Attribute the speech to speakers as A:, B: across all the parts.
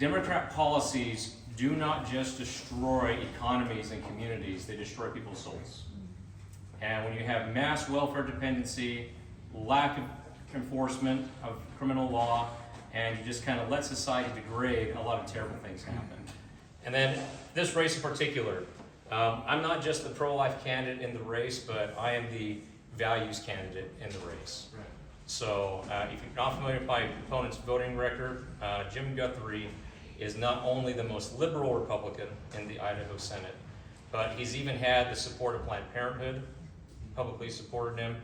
A: Democrat policies do not just destroy economies and communities, they destroy people's souls. And when you have mass welfare dependency, lack of enforcement of criminal law, and you just kind of let society degrade, a lot of terrible things happen. And then this race in particular, I'm not just the pro-life candidate in the race, but I am the values candidate in the race.
B: Right.
A: So if you're not familiar with my opponent's voting record, Jim Guthrie is not only the most liberal Republican in the Idaho Senate, but he's even had the support of Planned Parenthood, publicly supported him,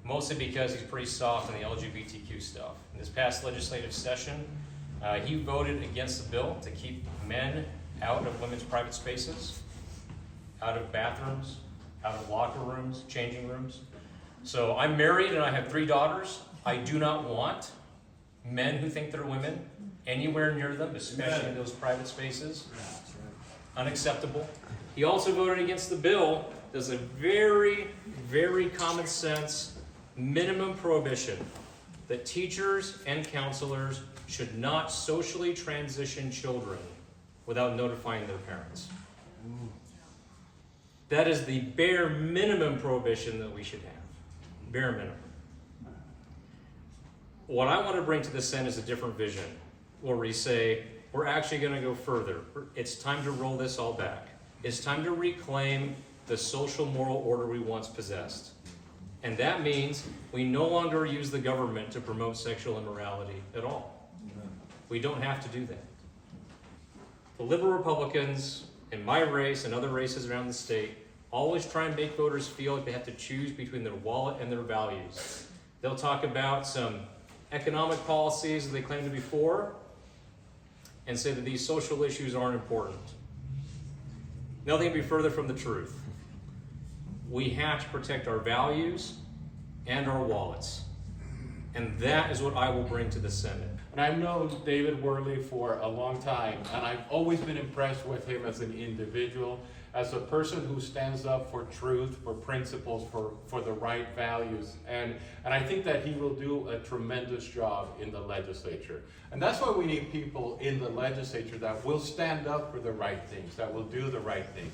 A: mostly because he's pretty soft on the LGBTQ stuff. In this past legislative session, he voted against the bill to keep men out of women's private spaces, out of bathrooms, out of locker rooms, changing rooms. So I'm married and I have 3 daughters. I do not want men who think they're women anywhere near them, especially in those private spaces. Unacceptable. He also voted against the bill. There's a very, very common sense minimum prohibition that teachers and counselors should not socially transition children without notifying their parents. That is the bare minimum prohibition that we should have. Bare minimum. What I want to bring to the Senate is a different vision, where we say, we're actually going to go further. It's time to roll this all back. It's time to reclaim the social moral order we once possessed. And that means we no longer use the government to promote sexual immorality at all. We don't have to do that. The liberal Republicans in my race and other races around the state always try and make voters feel like they have to choose between their wallet and their values. They'll talk about some economic policies that they claim to be for and say that these social issues aren't important. Nothing could be further from the truth. We have to protect our values and our wallets. And that is what I will bring to the Senate.
B: And I've known David Worley for a long time, and I've always been impressed with him as an individual, as a person who stands up for truth, for principles, for the right values. And I think that he will do a tremendous job in the legislature. And that's why we need people in the legislature that will stand up for the right things, that will do the right things.